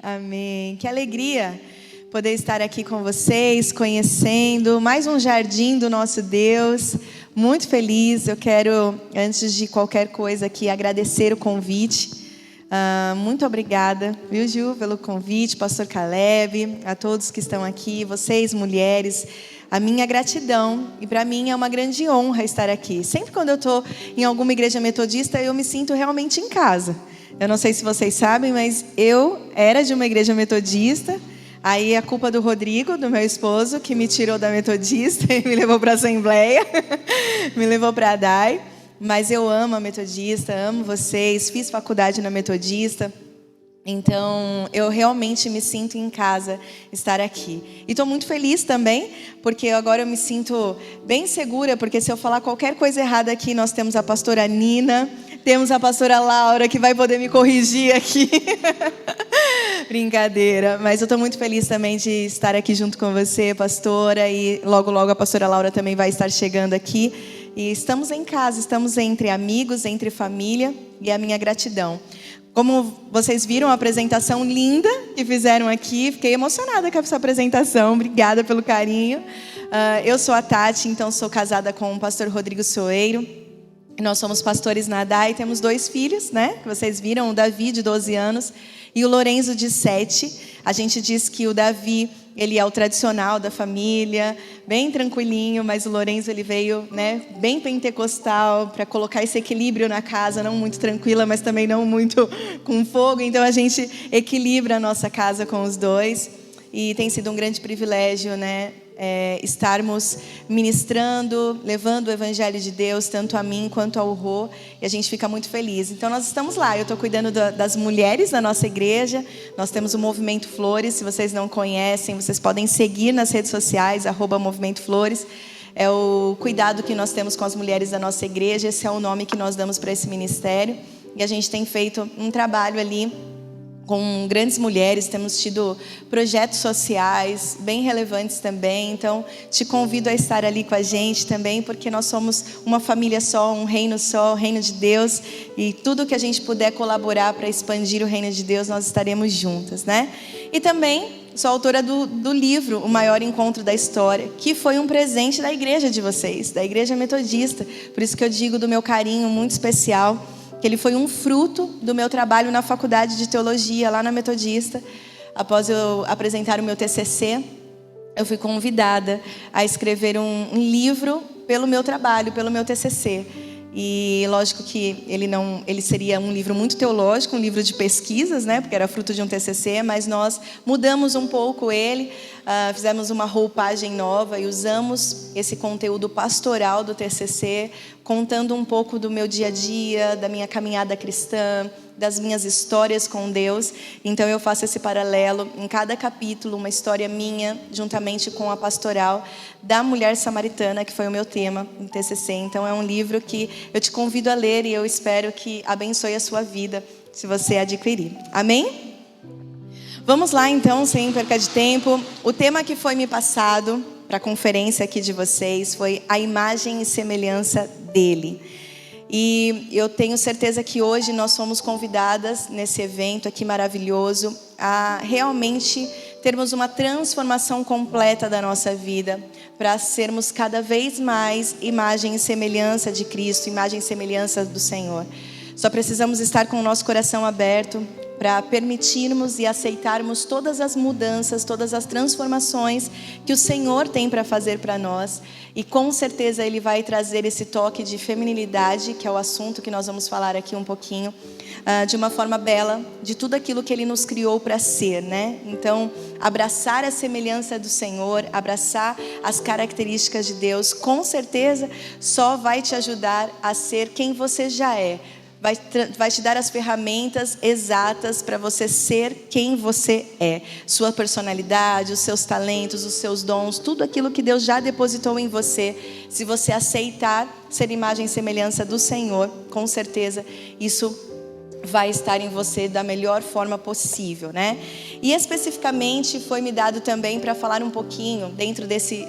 Amém. Que alegria poder estar aqui com vocês, conhecendo mais um jardim do nosso Deus. Muito feliz. Eu quero, antes de qualquer coisa aqui, agradecer o convite. Muito obrigada, viu, Ju, pelo convite, pastor Caleb, a todos que estão aqui, vocês, mulheres. A minha gratidão, e para mim é uma grande honra estar aqui. Sempre quando eu estou em alguma igreja metodista, eu me sinto realmente em casa. Eu não sei se vocês sabem, mas eu era de uma igreja metodista. Aí a culpa do Rodrigo, do meu esposo, que me tirou da metodista e me levou para a Assembleia, me levou para a DAI. Mas eu amo a metodista, amo vocês, fiz faculdade na metodista. Então, eu realmente me sinto em casa estar aqui. E estou muito feliz também, porque agora eu me sinto bem segura, porque se eu falar qualquer coisa errada aqui, nós temos a pastora Nina, temos a pastora Laura, que vai poder me corrigir aqui. Brincadeira, mas eu estou muito feliz também de estar aqui junto com você, pastora, e logo, logo a pastora Laura também vai estar chegando aqui. E estamos em casa, estamos entre amigos, entre família, e a minha gratidão. Como vocês viram a apresentação linda que fizeram aqui, fiquei emocionada com essa apresentação, obrigada pelo carinho. Eu sou a Tati, então sou casada com o pastor Rodrigo Soeiro. Nós somos pastores na DAI, temos 2 filhos, né? Que vocês viram, o Davi, de 12 anos, e o Lorenzo, de 7. A gente diz que o Davi, ele é o tradicional da família, bem tranquilinho, mas o Lorenzo, ele veio, né, bem pentecostal, para colocar esse equilíbrio na casa, não muito tranquila, mas também não muito com fogo. Então a gente equilibra a nossa casa com os 2, e tem sido um grande privilégio, né? Estarmos ministrando, levando o Evangelho de Deus, tanto a mim quanto ao Rô, e a gente fica muito feliz. Então nós estamos lá, eu estou cuidando das mulheres da nossa igreja, nós temos o Movimento Flores, se vocês não conhecem, vocês podem seguir nas redes sociais, @Movimento Flores, é o cuidado que nós temos com as mulheres da nossa igreja, esse é o nome que nós damos para esse ministério, e a gente tem feito um trabalho ali, com grandes mulheres, temos tido projetos sociais bem relevantes também, então te convido a estar ali com a gente também, porque nós somos uma família só, um reino só, o reino de Deus, e tudo que a gente puder colaborar para expandir o reino de Deus, nós estaremos juntas, né? E também sou autora do livro O Maior Encontro da História, que foi um presente da igreja de vocês, da igreja metodista, por isso que eu digo do meu carinho muito especial, que ele foi um fruto do meu trabalho na faculdade de teologia, lá na Metodista. Após eu apresentar o meu TCC, eu fui convidada a escrever um livro pelo meu trabalho, pelo meu TCC. E lógico que ele seria um livro muito teológico, um livro de pesquisas, né? Porque era fruto de um TCC, mas nós mudamos um pouco ele, fizemos uma roupagem nova e usamos esse conteúdo pastoral do TCC, contando um pouco do meu dia a dia, da minha caminhada cristã, das minhas histórias com Deus. Então eu faço esse paralelo em cada capítulo, uma história minha, juntamente com a pastoral da mulher samaritana, que foi o meu tema no TCC. Então é um livro que eu te convido a ler e eu espero que abençoe a sua vida, se você adquirir. Amém? Vamos lá então, sem perca de tempo. O tema que foi me passado para a conferência aqui de vocês foi a imagem e semelhança dele. E eu tenho certeza que hoje nós somos convidadas nesse evento aqui maravilhoso a realmente termos uma transformação completa da nossa vida, para sermos cada vez mais imagem e semelhança de Cristo, imagem e semelhança do Senhor. Só precisamos estar com o nosso coração aberto para permitirmos e aceitarmos todas as mudanças, todas as transformações que o Senhor tem para fazer para nós. E com certeza Ele vai trazer esse toque de feminilidade, que é o assunto que nós vamos falar aqui um pouquinho, de uma forma bela, de tudo aquilo que Ele nos criou para ser, né? Então, abraçar a semelhança do Senhor, abraçar as características de Deus, com certeza só vai te ajudar a ser quem você já é. Vai te dar as ferramentas exatas para você ser quem você é. Sua personalidade, os seus talentos, os seus dons, tudo aquilo que Deus já depositou em você. Se você aceitar ser imagem e semelhança do Senhor, com certeza isso vai estar em você da melhor forma possível, né? E especificamente foi me dado também para falar um pouquinho dentro desse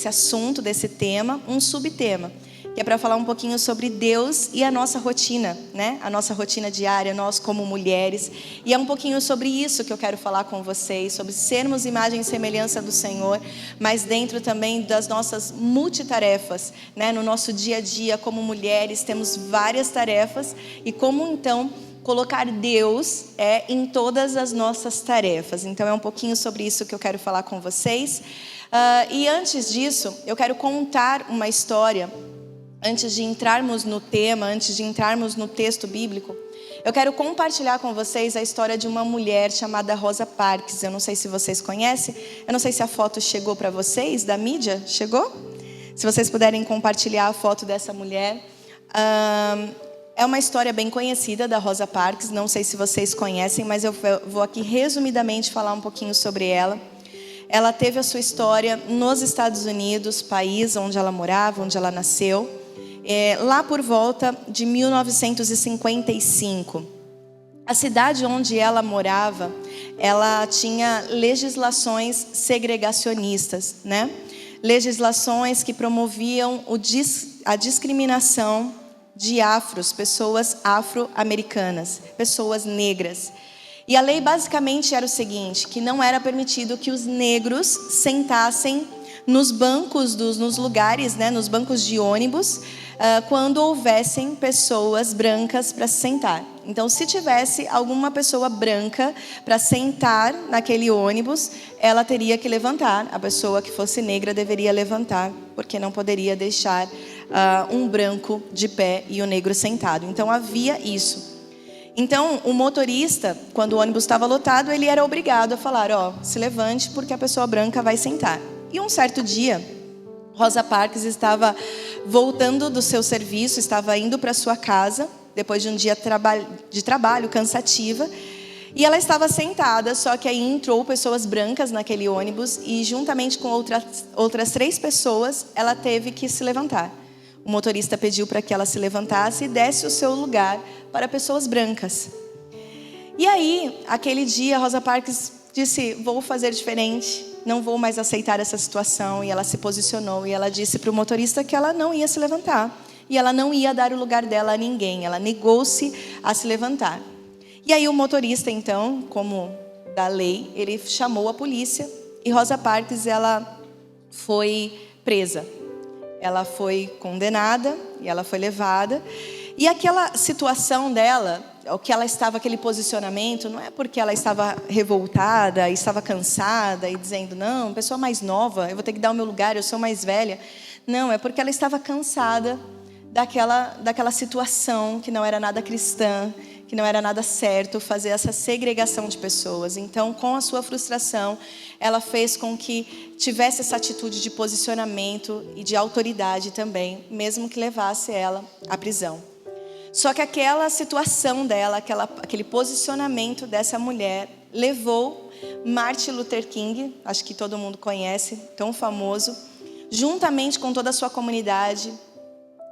assunto, desse tema, um subtema, que é para falar um pouquinho sobre Deus e a nossa rotina, né? A nossa rotina diária, nós como mulheres. E é um pouquinho sobre isso que eu quero falar com vocês, sobre sermos imagem e semelhança do Senhor, mas dentro também das nossas multitarefas, né? No nosso dia a dia como mulheres temos várias tarefas e como então colocar Deus em todas as nossas tarefas. Então é um pouquinho sobre isso que eu quero falar com vocês. E antes disso, eu quero contar uma história. Antes de entrarmos no tema, antes de entrarmos no texto bíblico, eu quero compartilhar com vocês a história de uma mulher chamada Rosa Parks. Eu não sei se vocês conhecem, eu não sei se a foto chegou para vocês, da mídia, chegou? Se vocês puderem compartilhar a foto dessa mulher. É uma história bem conhecida da Rosa Parks, não sei se vocês conhecem, mas eu vou aqui resumidamente falar um pouquinho sobre ela. Ela teve a sua história nos Estados Unidos, país onde ela morava, onde ela nasceu, lá por volta de 1955. A cidade onde ela morava, ela tinha legislações segregacionistas, né? Legislações que promoviam a discriminação de pessoas afro-americanas, pessoas negras. E a lei basicamente era o seguinte, que não era permitido que os negros sentassem nos bancos, nos lugares, né, nos bancos de ônibus, quando houvessem pessoas brancas para se sentar. Então, se tivesse alguma pessoa branca para sentar naquele ônibus, ela teria que levantar. A pessoa que fosse negra deveria levantar, porque não poderia deixar um branco de pé e o negro sentado. Então, havia isso. Então, o motorista, quando o ônibus estava lotado, ele era obrigado a falar, se levante porque a pessoa branca vai sentar. E um certo dia, Rosa Parks estava voltando do seu serviço, estava indo para sua casa, depois de um dia de trabalho cansativa, e ela estava sentada, só que aí entrou pessoas brancas naquele ônibus, e juntamente com outras 3 pessoas, ela teve que se levantar. O motorista pediu para que ela se levantasse e desse o seu lugar para pessoas brancas. E aí, aquele dia, Rosa Parks disse, vou fazer diferente, não vou mais aceitar essa situação. E ela se posicionou e ela disse para o motorista que ela não ia se levantar. E ela não ia dar o lugar dela a ninguém, ela negou-se a se levantar. E aí o motorista, então, como da lei, ele chamou a polícia e Rosa Parks, ela foi presa. Ela foi condenada e ela foi levada. E aquela situação dela, o que ela estava, aquele posicionamento, não é porque ela estava revoltada, estava cansada e dizendo, não, pessoa mais nova, eu vou ter que dar o meu lugar, eu sou mais velha. Não, é porque ela estava cansada daquela situação que não era nada cristã, que não era nada certo fazer essa segregação de pessoas. Então, com a sua frustração, ela fez com que tivesse essa atitude de posicionamento e de autoridade também, mesmo que levasse ela à prisão. Só que aquela situação dela, aquele posicionamento dessa mulher, levou Martin Luther King, acho que todo mundo conhece, tão famoso, juntamente com toda a sua comunidade.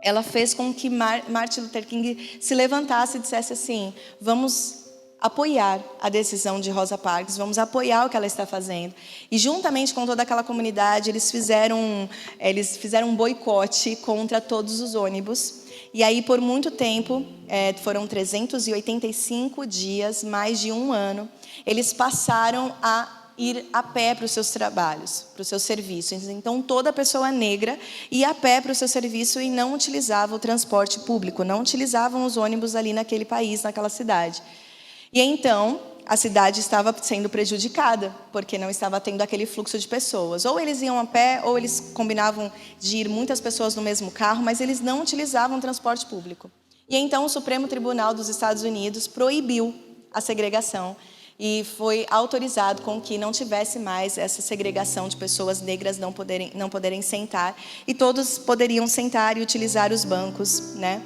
Ela fez com que Martin Luther King se levantasse e dissesse assim, vamos apoiar a decisão de Rosa Parks, vamos apoiar o que ela está fazendo. E juntamente com toda aquela comunidade, eles fizeram um boicote contra todos os ônibus. E aí, por muito tempo, foram 385 dias, mais de um ano, eles passaram a ir a pé para os seus trabalhos, para os seus serviços. Então, toda pessoa negra ia a pé para o seu serviço e não utilizava o transporte público, não utilizavam os ônibus ali naquele país, naquela cidade. E então, a cidade estava sendo prejudicada, porque não estava tendo aquele fluxo de pessoas. Ou eles iam a pé, ou eles combinavam de ir muitas pessoas no mesmo carro, mas eles não utilizavam o transporte público. E então, o Supremo Tribunal dos Estados Unidos proibiu a segregação e foi autorizado com que não tivesse mais essa segregação de pessoas negras não poderem sentar, e todos poderiam sentar e utilizar os bancos, né?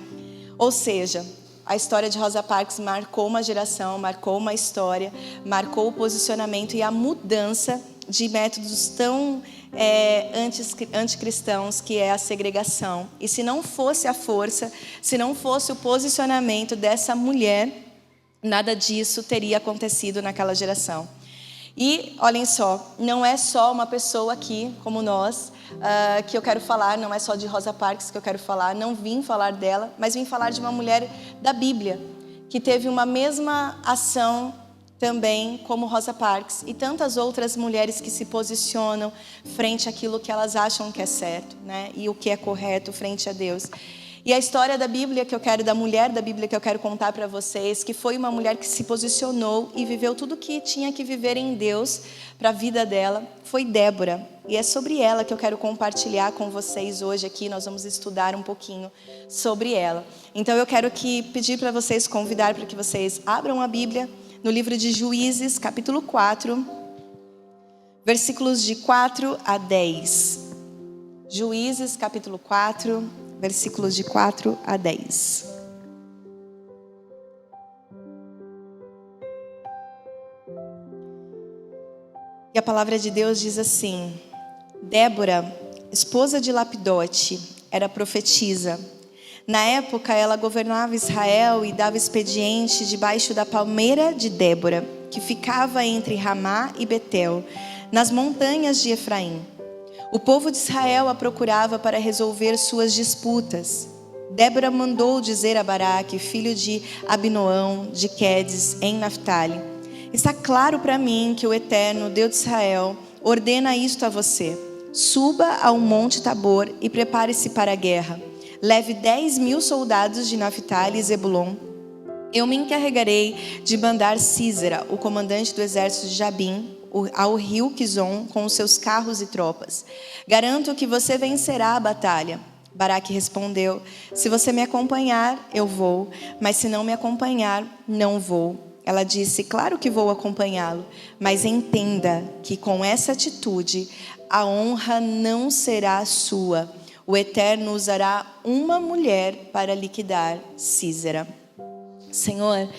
Ou seja, a história de Rosa Parks marcou uma geração, marcou uma história, marcou o posicionamento e a mudança de métodos tão anticristãos, que é a segregação. E se não fosse a força, se não fosse o posicionamento dessa mulher, nada disso teria acontecido naquela geração. E olhem só, não é só uma pessoa aqui como nós que eu quero falar, não é só de Rosa Parks que eu quero falar, não vim falar dela, mas vim falar de uma mulher da Bíblia que teve uma mesma ação também como Rosa Parks e tantas outras mulheres que se posicionam frente àquilo que elas acham que é certo, né? E o que é correto frente a Deus. E a história da Bíblia da mulher da Bíblia que eu quero contar para vocês, que foi uma mulher que se posicionou e viveu tudo que tinha que viver em Deus para a vida dela, foi Débora. E é sobre ela que eu quero compartilhar com vocês hoje aqui, nós vamos estudar um pouquinho sobre ela. Então eu quero pedir para vocês, convidar para que vocês abram a Bíblia no livro de Juízes, capítulo 4, versículos de 4 a 10. Juízes, capítulo 4, versículos de 4 a 10. E a palavra de Deus diz assim: Débora, esposa de Lapidote, era profetisa. Na época, ela governava Israel e dava expediente debaixo da palmeira de Débora, que ficava entre Ramá e Betel, nas montanhas de Efraim. O povo de Israel a procurava para resolver suas disputas. Débora mandou dizer a Baraque, filho de Abinoão, de Quedes, em Naftali: está claro para mim que o Eterno, Deus de Israel, ordena isto a você: suba ao monte Tabor e prepare-se para a guerra. Leve 10.000 soldados de Naftali e Zebulon. Eu me encarregarei de mandar Sísera, o comandante do exército de Jabim, ao rio Quizon com os seus carros e tropas. Garanto que você vencerá a batalha. Baraque respondeu: se você me acompanhar, eu vou, mas se não me acompanhar, não vou. Ela disse: claro que vou acompanhá-lo, mas entenda que com essa atitude a honra não será sua. O Eterno usará uma mulher para liquidar Sísera. Senhor,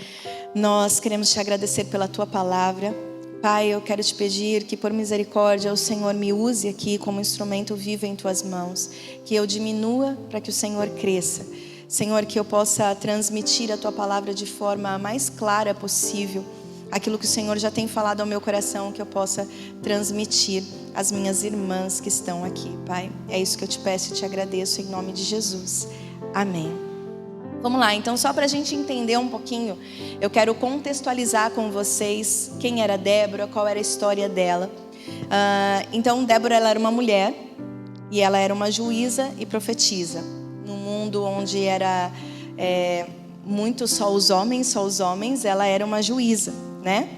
nós queremos te agradecer pela tua palavra. Pai, eu quero te pedir que por misericórdia o Senhor me use aqui como instrumento vivo em tuas mãos, que eu diminua para que o Senhor cresça. Senhor, que eu possa transmitir a tua palavra de forma mais clara possível, aquilo que o Senhor já tem falado ao meu coração, que eu possa transmitir às minhas irmãs que estão aqui, Pai. É isso que eu te peço e te agradeço em nome de Jesus. Amém. Vamos lá, então só para a gente entender um pouquinho, eu quero contextualizar com vocês quem era Débora, qual era a história dela. Então Débora, ela era uma mulher e ela era uma juíza e profetisa. Num mundo onde era muito só os homens, ela era uma juíza, né?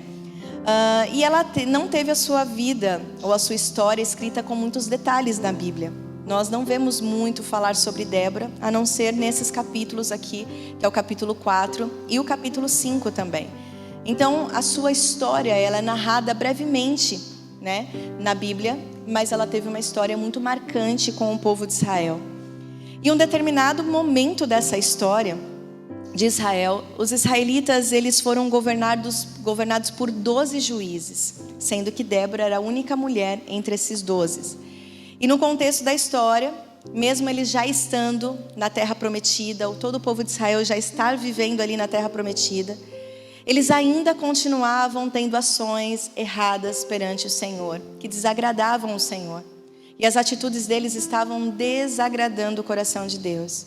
E ela não teve a sua vida ou a sua história escrita com muitos detalhes na Bíblia. Nós não vemos muito falar sobre Débora, a não ser nesses capítulos aqui, que é o capítulo 4 e o capítulo 5 também. Então, a sua história, ela é narrada brevemente, né, na Bíblia, mas ela teve uma história muito marcante com o povo de Israel. Em um determinado momento dessa história de Israel, os israelitas eles foram governados por 12 juízes, sendo que Débora era a única mulher entre esses 12. E no contexto da história, mesmo eles já estando na terra prometida, todo o povo de Israel já estar vivendo ali na terra prometida, eles ainda continuavam tendo ações erradas perante o Senhor, que desagradavam o Senhor. E as atitudes deles estavam desagradando o coração de Deus.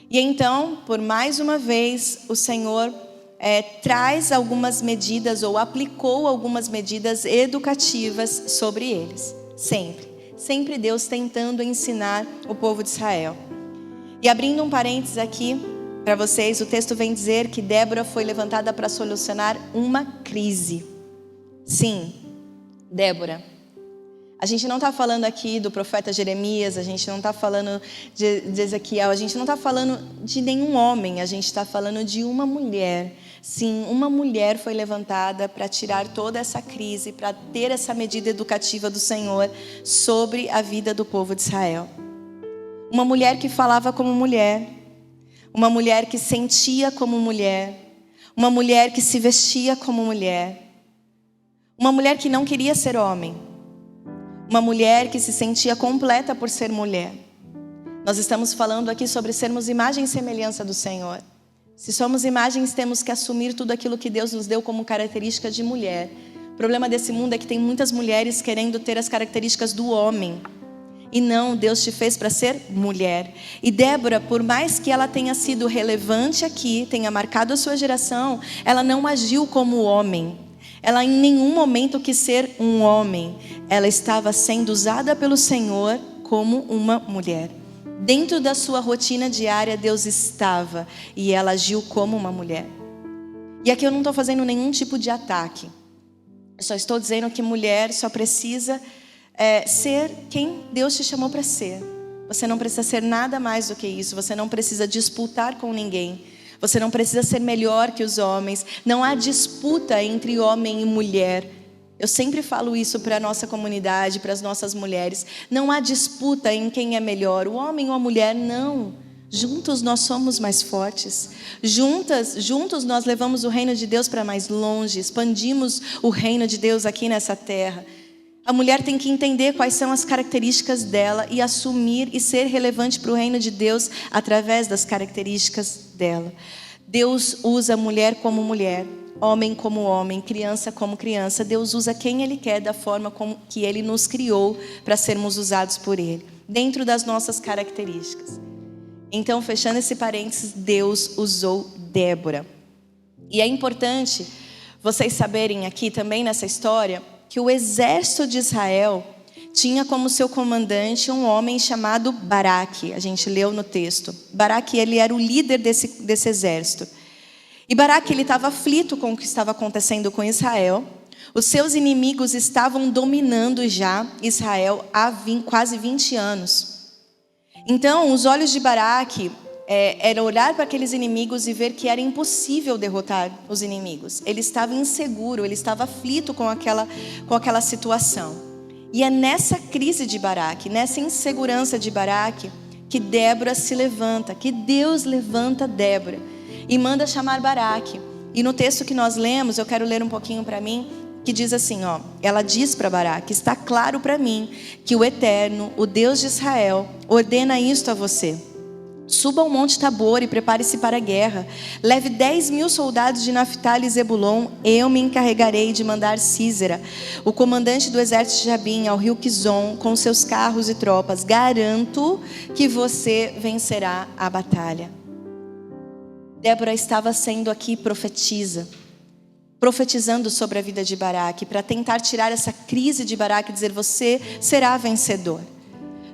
E então, por mais uma vez, o Senhor traz algumas medidas ou aplicou algumas medidas educativas sobre eles. Sempre Deus tentando ensinar o povo de Israel. E abrindo um parênteses aqui para vocês, o texto vem dizer que Débora foi levantada para solucionar uma crise. Sim, Débora. A gente não está falando aqui do profeta Jeremias, a gente não está falando de Ezequiel, a gente não está falando de nenhum homem, a gente está falando de uma mulher. Sim, uma mulher foi levantada para tirar toda essa crise, para ter essa medida educativa do Senhor sobre a vida do povo de Israel. Uma mulher que falava como mulher, uma mulher que sentia como mulher, uma mulher que se vestia como mulher, uma mulher que não queria ser homem. Uma mulher que se sentia completa por ser mulher. Nós estamos falando aqui sobre sermos imagem e semelhança do Senhor. Se somos imagens, temos que assumir tudo aquilo que Deus nos deu como característica de mulher. O problema desse mundo é que tem muitas mulheres querendo ter as características do homem. E não, Deus te fez para ser mulher. E Débora, por mais que ela tenha sido relevante aqui, tenha marcado a sua geração, ela não agiu como homem. Ela em nenhum momento quis ser um homem. Ela estava sendo usada pelo Senhor como uma mulher. Dentro da sua rotina diária, Deus estava. E ela agiu como uma mulher. E aqui eu não estou fazendo nenhum tipo de ataque. Eu só estou dizendo que mulher só precisa ser quem Deus te chamou para ser. Você não precisa ser nada mais do que isso. Você não precisa disputar com ninguém. Você não precisa ser melhor que os homens. Não há disputa entre homem e mulher. Eu sempre falo isso para a nossa comunidade, para as nossas mulheres. Não há disputa em quem é melhor, o homem ou a mulher, não. Juntos nós somos mais fortes. Juntos nós levamos o reino de Deus para mais longe. Expandimos o reino de Deus aqui nessa terra. A mulher tem que entender quais são as características dela e assumir e ser relevante para o reino de Deus através das características dela. Deus usa mulher como mulher, homem como homem, criança como criança. Deus usa quem Ele quer da forma como que Ele nos criou para sermos usados por Ele, dentro das nossas características. Então, fechando esse parênteses, Deus usou Débora. E é importante vocês saberem aqui também nessa história que o exército de Israel tinha como seu comandante um homem chamado Baraque. A gente leu no texto. Baraque, ele era o líder desse exército. E Baraque, ele estava aflito com o que estava acontecendo com Israel. Os seus inimigos estavam dominando já Israel há quase 20 anos. Então, os olhos de Baraque era olhar para aqueles inimigos e ver que era impossível derrotar os inimigos. Ele estava inseguro, ele estava aflito com aquela situação. E é nessa crise de Baraque, nessa insegurança de Baraque, que Débora se levanta, que Deus levanta Débora e manda chamar Baraque. E no texto que nós lemos, eu quero ler um pouquinho para mim, que diz assim, ela diz para Baraque: está claro para mim que o Eterno, o Deus de Israel, ordena isto a você. Suba ao monte Tabor e prepare-se para a guerra. Leve 10.000 soldados de Naftali e Zebulon. Eu me encarregarei de mandar Sísera, o comandante do exército de Jabim, ao rio Quizon, com seus carros e tropas. Garanto que você vencerá a batalha. Débora estava sendo aqui profetizando sobre a vida de Baraque, para tentar tirar essa crise de Baraque e dizer: você será vencedor.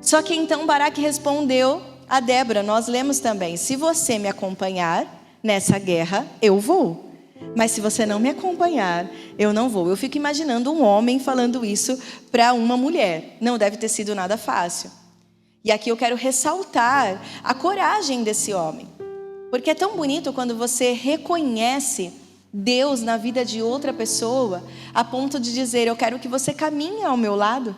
Só que então Baraque respondeu a Débora, nós lemos também: se você me acompanhar nessa guerra, eu vou. Mas se você não me acompanhar, eu não vou. Eu fico imaginando um homem falando isso para uma mulher. Não deve ter sido nada fácil. E aqui eu quero ressaltar a coragem desse homem. Porque é tão bonito quando você reconhece Deus na vida de outra pessoa, a ponto de dizer: eu quero que você caminhe ao meu lado.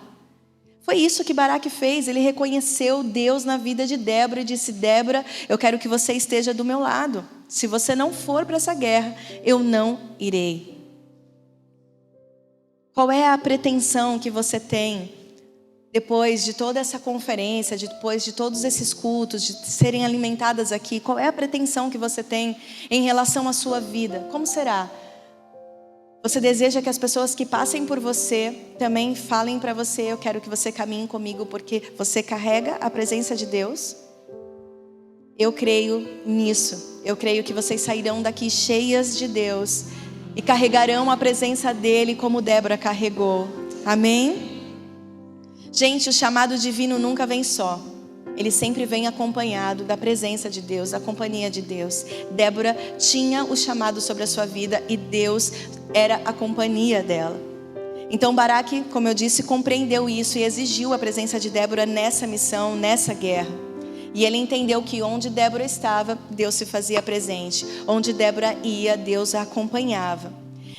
Foi isso que Baraque fez. Ele reconheceu Deus na vida de Débora e disse: Débora, eu quero que você esteja do meu lado. Se você não for para essa guerra, eu não irei. Qual é a pretensão que você tem depois de toda essa conferência, depois de todos esses cultos, de serem alimentadas aqui? Qual é a pretensão que você tem em relação à sua vida? Como será? Você deseja que as pessoas que passem por você também falem para você: eu quero que você caminhe comigo porque você carrega a presença de Deus? Eu creio nisso. Eu creio que vocês sairão daqui cheias de Deus e carregarão a presença dEle como Débora carregou. Amém? Gente, o chamado divino nunca vem só. Ele sempre vem acompanhado da presença de Deus, da companhia de Deus. Débora tinha o chamado sobre a sua vida e Deus era a companhia dela. Então Baraque, como eu disse, compreendeu isso e exigiu a presença de Débora nessa missão, nessa guerra. E ele entendeu que onde Débora estava, Deus se fazia presente. Onde Débora ia, Deus a acompanhava.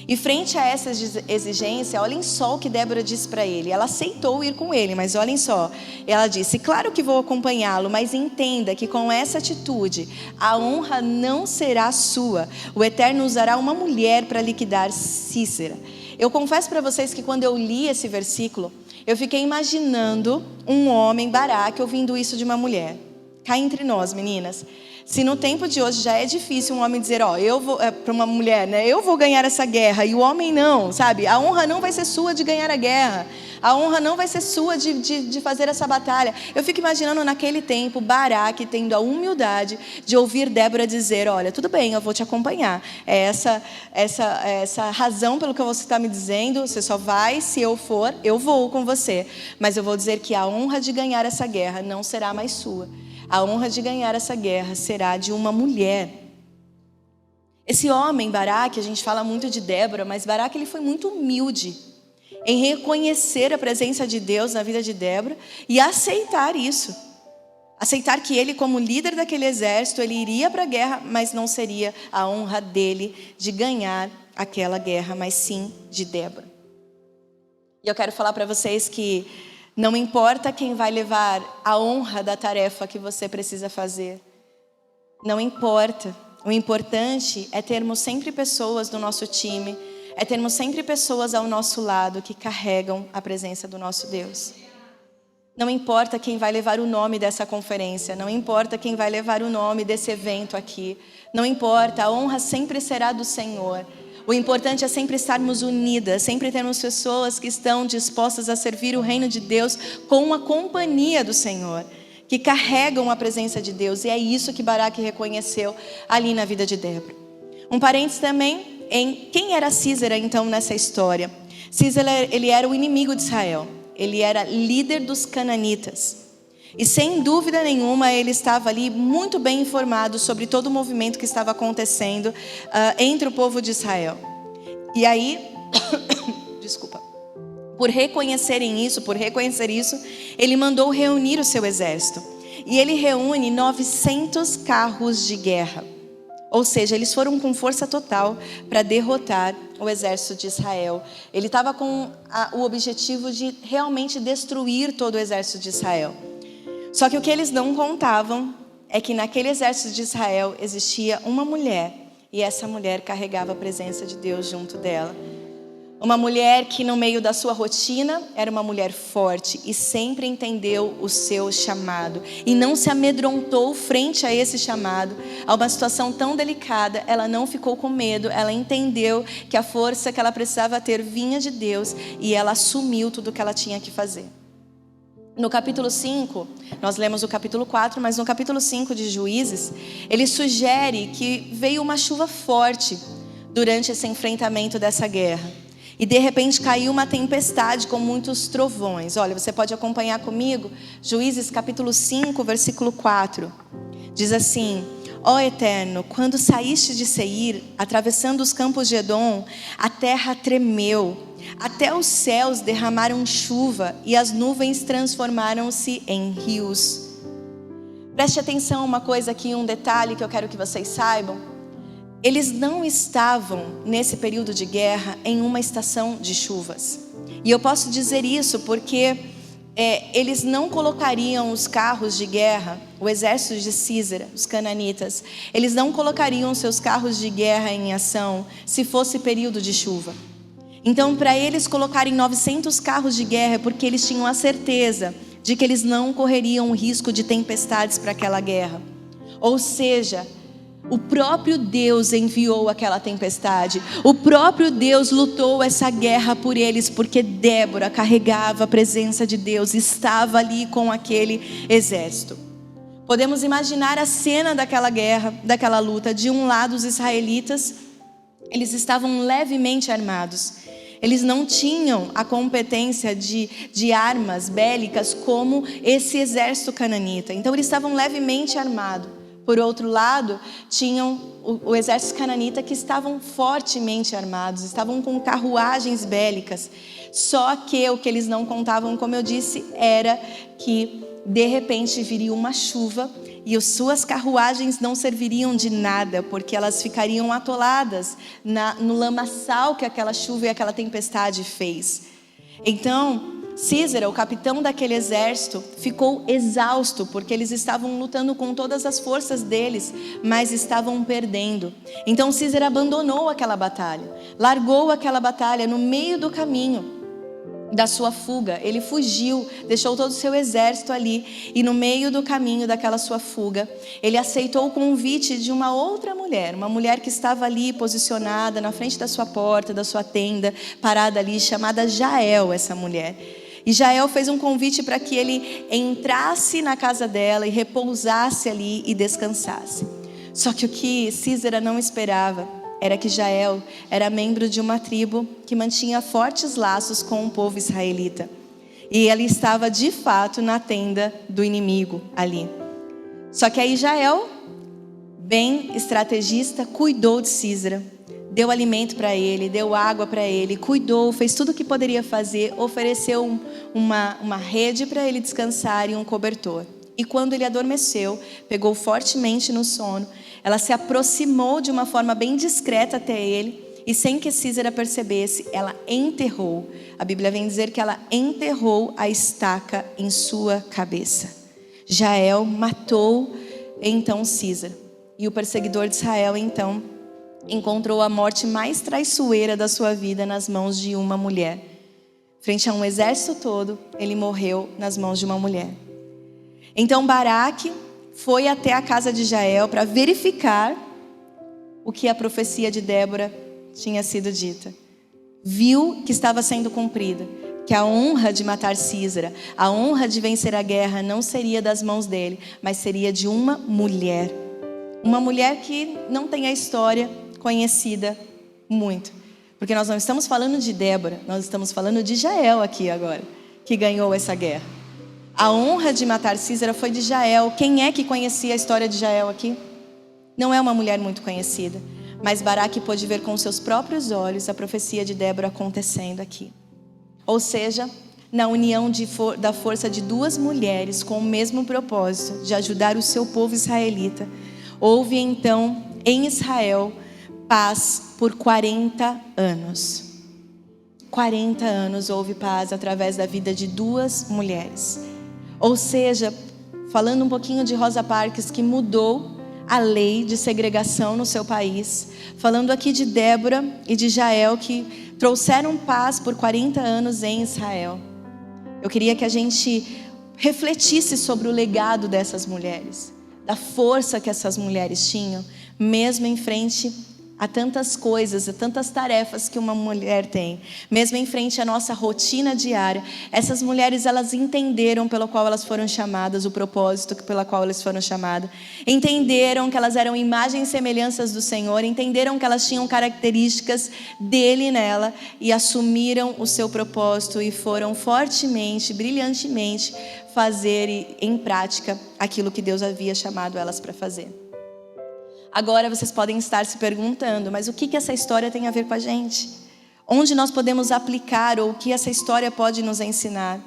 E frente a essa exigência, olhem só o que Débora disse para ele. Ela aceitou ir com ele, mas olhem só. Ela disse: claro que vou acompanhá-lo, mas entenda que com essa atitude, a honra não será sua. O Eterno usará uma mulher para liquidar Sísera. Eu confesso para vocês que quando eu li esse versículo, eu fiquei imaginando um homem, Baraque, ouvindo isso de uma mulher. Cá entre nós, meninas. Se no tempo de hoje já é difícil um homem dizer, eu vou, para uma mulher, né? Eu vou ganhar essa guerra, e o homem não, sabe? A honra não vai ser sua de ganhar a guerra. A honra não vai ser sua de fazer essa batalha. Eu fico imaginando naquele tempo, Baraque tendo a humildade de ouvir Débora dizer, olha, tudo bem, eu vou te acompanhar. É essa razão pelo que você está me dizendo, você só vai se eu for, eu vou com você. Mas eu vou dizer que a honra de ganhar essa guerra não será mais sua. A honra de ganhar essa guerra será de uma mulher. Esse homem, Baraque, a gente fala muito de Débora, mas Baraque ele foi muito humilde em reconhecer a presença de Deus na vida de Débora e aceitar isso. Aceitar que ele, como líder daquele exército, ele iria para a guerra, mas não seria a honra dele de ganhar aquela guerra, mas sim de Débora. E eu quero falar para vocês que não importa quem vai levar a honra da tarefa que você precisa fazer. Não importa. O importante é termos sempre pessoas do nosso time, é termos sempre pessoas ao nosso lado que carregam a presença do nosso Deus. Não importa quem vai levar o nome dessa conferência, não importa quem vai levar o nome desse evento aqui, não importa, a honra sempre será do Senhor. O importante é sempre estarmos unidas, sempre termos pessoas que estão dispostas a servir o reino de Deus com a companhia do Senhor, que carregam a presença de Deus. E é isso que Baraque reconheceu ali na vida de Débora. Um parênteses também em quem era Sísera então nessa história. Sísera, ele era o inimigo de Israel, ele era líder dos cananitas. E sem dúvida nenhuma ele estava ali muito bem informado sobre todo o movimento que estava acontecendo entre o povo de Israel. E aí, por reconhecer isso, ele mandou reunir o seu exército. E ele reúne 900 carros de guerra. Ou seja, eles foram com força total para derrotar o exército de Israel. Ele estava com o objetivo de realmente destruir todo o exército de Israel. Só que o que eles não contavam é que naquele exército de Israel existia uma mulher, e essa mulher carregava a presença de Deus junto dela. Uma mulher que no meio da sua rotina era uma mulher forte e sempre entendeu o seu chamado e não se amedrontou frente a esse chamado, a uma situação tão delicada. Ela não ficou com medo, ela entendeu que a força que ela precisava ter vinha de Deus e ela assumiu tudo o que ela tinha que fazer. No capítulo 5, nós lemos o capítulo 4, mas no capítulo 5 de Juízes, ele sugere que veio uma chuva forte durante esse enfrentamento dessa guerra. E de repente caiu uma tempestade com muitos trovões. Olha, você pode acompanhar comigo, Juízes capítulo 5, versículo 4. Diz assim: ó Eterno, quando saíste de Seir, atravessando os campos de Edom, a terra tremeu. Até os céus derramaram chuva e as nuvens transformaram-se em rios. Preste atenção uma coisa aqui, um detalhe que eu quero que vocês saibam. Eles não estavam nesse período de guerra em uma estação de chuvas. E eu posso dizer isso porque eles não colocariam os carros de guerra, o exército de Sísera, os cananitas, eles não colocariam seus carros de guerra em ação se fosse período de chuva. Então, para eles colocarem 900 carros de guerra, é porque eles tinham a certeza de que eles não correriam o risco de tempestades para aquela guerra. Ou seja, o próprio Deus enviou aquela tempestade. O próprio Deus lutou essa guerra por eles, porque Débora carregava a presença de Deus, estava ali com aquele exército. Podemos imaginar a cena daquela guerra, daquela luta. De um lado, os israelitas, eles estavam levemente armados. Eles não tinham a competência de armas bélicas como esse exército cananita. Então eles estavam levemente armados. Por outro lado, tinham o exército cananita que estavam fortemente armados, estavam com carruagens bélicas. Só que o que eles não contavam, como eu disse, era que de repente viria uma chuva e as suas carruagens não serviriam de nada, porque elas ficariam atoladas no lamaçal que aquela chuva e aquela tempestade fez. Então, Sísera, o capitão daquele exército, ficou exausto, porque eles estavam lutando com todas as forças deles, mas estavam perdendo. Então Sísera abandonou aquela batalha, largou aquela batalha no meio do caminho. da sua fuga. Ele fugiu, deixou todo o seu exército ali, e no meio do caminho daquela sua fuga, ele aceitou o convite de uma outra mulher, uma mulher que estava ali posicionada na frente da sua porta, da sua tenda, parada ali, chamada Jael, essa mulher. E Jael fez um convite para que ele entrasse na casa dela e repousasse ali e descansasse. Só que o que Sísera não esperava era que Jael era membro de uma tribo que mantinha fortes laços com o povo israelita. E ele estava de fato na tenda do inimigo ali. Só que aí Jael, bem estrategista, cuidou de Sísera. Deu alimento para ele, deu água para ele, cuidou, fez tudo o que poderia fazer, ofereceu uma rede para ele descansar e um cobertor. E quando ele adormeceu, pegou fortemente no sono, ela se aproximou de uma forma bem discreta até ele, e sem que Sísera percebesse, ela enterrou. A Bíblia vem dizer que ela enterrou a estaca em sua cabeça. Jael matou então Sísera. E o perseguidor de Israel então encontrou a morte mais traiçoeira da sua vida nas mãos de uma mulher. Frente a um exército todo, ele morreu nas mãos de uma mulher. Então Baraque foi até a casa de Jael para verificar o que a profecia de Débora tinha sido dita. Viu que estava sendo cumprida, que a honra de matar Sísera, a honra de vencer a guerra não seria das mãos dele, mas seria de uma mulher. Uma mulher que não tem a história conhecida muito. Porque nós não estamos falando de Débora, nós estamos falando de Jael aqui agora, que ganhou essa guerra. A honra de matar Sísera foi de Jael. Quem é que conhecia a história de Jael aqui? Não é uma mulher muito conhecida, mas Baraque pôde ver com seus próprios olhos a profecia de Débora acontecendo aqui. Ou seja, na união da força de duas mulheres com o mesmo propósito de ajudar o seu povo israelita, houve então em Israel paz por 40 anos. 40 anos houve paz através da vida de duas mulheres. Ou seja, falando um pouquinho de Rosa Parks, que mudou a lei de segregação no seu país. Falando aqui de Débora e de Jael, que trouxeram paz por 40 anos em Israel. Eu queria que a gente refletisse sobre o legado dessas mulheres, da força que essas mulheres tinham, mesmo em frente a tantas coisas, a tantas tarefas que uma mulher tem, mesmo em frente à nossa rotina diária. Essas mulheres, elas entenderam pelo qual elas foram chamadas, o propósito pelo qual elas foram chamadas, entenderam que elas eram imagens e semelhanças do Senhor, entenderam que elas tinham características dele nela e assumiram o seu propósito e foram fortemente, brilhantemente fazer em prática aquilo que Deus havia chamado elas para fazer. Agora vocês podem estar se perguntando, mas o que essa história tem a ver com a gente? Onde nós podemos aplicar, ou o que essa história pode nos ensinar?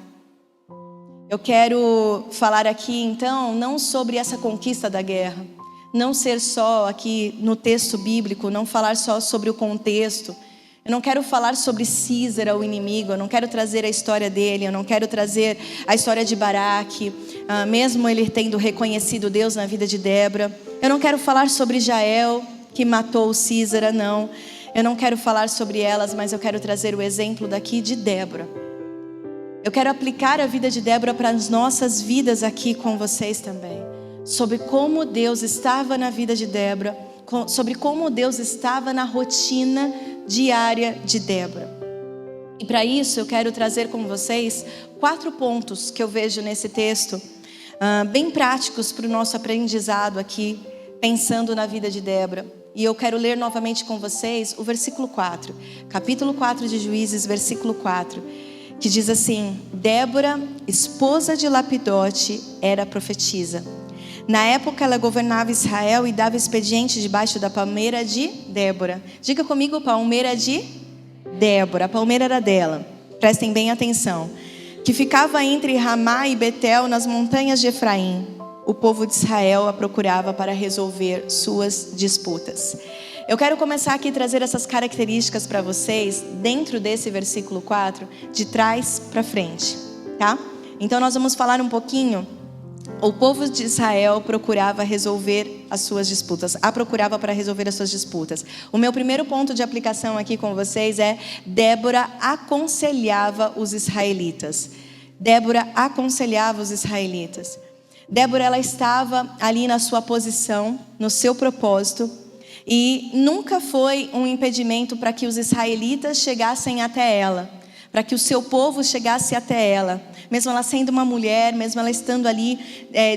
Eu quero falar aqui então, não sobre essa conquista da guerra, não ser só aqui no texto bíblico, não falar só sobre o contexto. Eu não quero falar sobre Sísera, o inimigo, eu não quero trazer a história dele, eu não quero trazer a história de Baraque, mesmo ele tendo reconhecido Deus na vida de Débora. Eu não quero falar sobre Jael, que matou Sísera, não. Eu não quero falar sobre elas, mas eu quero trazer o exemplo daqui de Débora. Eu quero aplicar a vida de Débora para as nossas vidas aqui com vocês também. Sobre como Deus estava na vida de Débora, sobre como Deus estava na rotina diária de Débora. E para isso eu quero trazer com vocês 4 pontos que eu vejo nesse texto, bem práticos para o nosso aprendizado aqui, pensando na vida de Débora. E eu quero ler novamente com vocês o versículo 4, capítulo 4 de Juízes, versículo 4, que diz assim: Débora, esposa de Lapidote, era profetisa. Na época ela governava Israel e dava expediente debaixo da palmeira de Débora. Diga comigo, palmeira de Débora. A palmeira era dela. Prestem bem atenção. Que ficava entre Ramá e Betel, nas montanhas de Efraim. O povo de Israel a procurava para resolver suas disputas. Eu quero começar aqui a trazer essas características para vocês, dentro desse versículo 4, de trás para frente, tá? Então nós vamos falar um pouquinho o povo de Israel procurava resolver as suas disputas, procurava para resolver as suas disputas. O meu primeiro ponto de aplicação aqui com vocês é: Débora aconselhava os israelitas. Débora aconselhava os israelitas. Débora, ela estava ali na sua posição, no seu propósito, e nunca foi um impedimento para que os israelitas chegassem até ela, para que o seu povo chegasse até ela. Mesmo ela sendo uma mulher, mesmo ela estando ali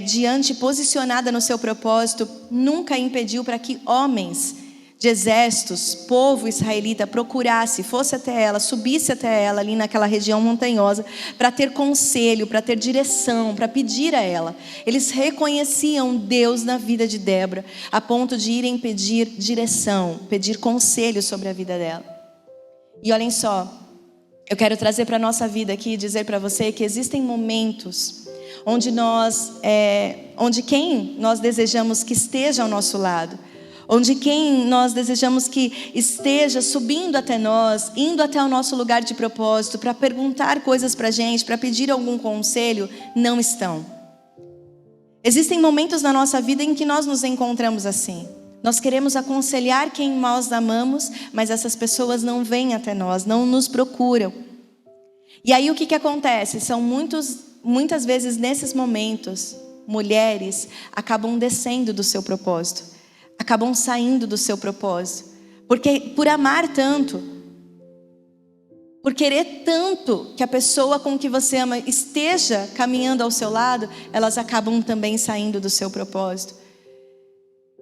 diante, posicionada no seu propósito, nunca impediu para que homens de exércitos, povo israelita, procurasse, fosse até ela, subisse até ela ali naquela região montanhosa, para ter conselho, para ter direção, para pedir a ela. Eles reconheciam Deus na vida de Débora, a ponto de irem pedir direção, pedir conselho sobre a vida dela. E olhem só, eu quero trazer para a nossa vida aqui e dizer para você que existem momentos onde onde quem nós desejamos que esteja ao nosso lado, onde quem nós desejamos que esteja subindo até nós, indo até o nosso lugar de propósito, para perguntar coisas para a gente, para pedir algum conselho, não estão. Existem momentos na nossa vida em que nós nos encontramos assim. Nós queremos aconselhar quem nós amamos, mas essas pessoas não vêm até nós, não nos procuram. E aí o que acontece? São muitas vezes nesses momentos, mulheres acabam descendo do seu propósito, acabam saindo do seu propósito, porque por amar tanto, por querer tanto que a pessoa com que você ama esteja caminhando ao seu lado, elas acabam também saindo do seu propósito.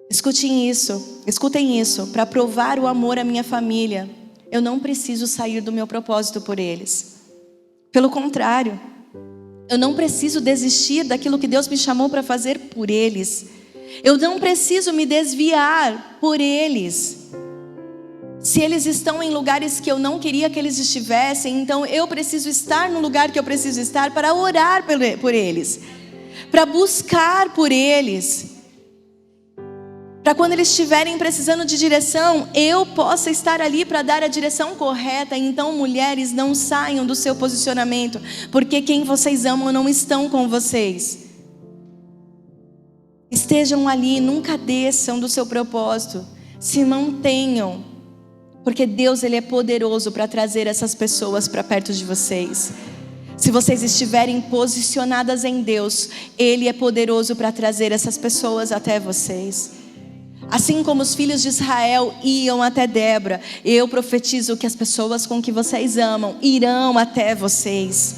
Escutem isso, para provar o amor à minha família, eu não preciso sair do meu propósito por eles. Pelo contrário, eu não preciso desistir daquilo que Deus me chamou para fazer por eles. Eu não preciso me desviar por eles. Se eles estão em lugares que eu não queria que eles estivessem, então eu preciso estar no lugar que eu preciso estar para orar por eles, para buscar por eles, para quando eles estiverem precisando de direção, eu possa estar ali para dar a direção correta. Então, mulheres, não saiam do seu posicionamento, porque quem vocês amam não estão com vocês. Estejam ali, nunca desçam do seu propósito, se mantenham, porque Deus, Ele é poderoso para trazer essas pessoas para perto de vocês. Se vocês estiverem posicionadas em Deus, Ele é poderoso para trazer essas pessoas até vocês. Assim como os filhos de Israel iam até Débora, eu profetizo que as pessoas com que vocês amam irão até vocês.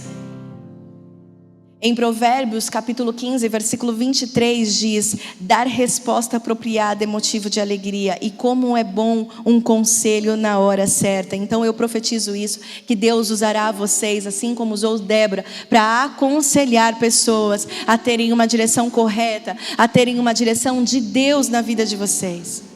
Em Provérbios capítulo 15, versículo 23 diz: dar resposta apropriada é motivo de alegria, e como é bom um conselho na hora certa. Então eu profetizo isso, que Deus usará vocês, assim como usou Débora, para aconselhar pessoas a terem uma direção correta, a terem uma direção de Deus na vida de vocês.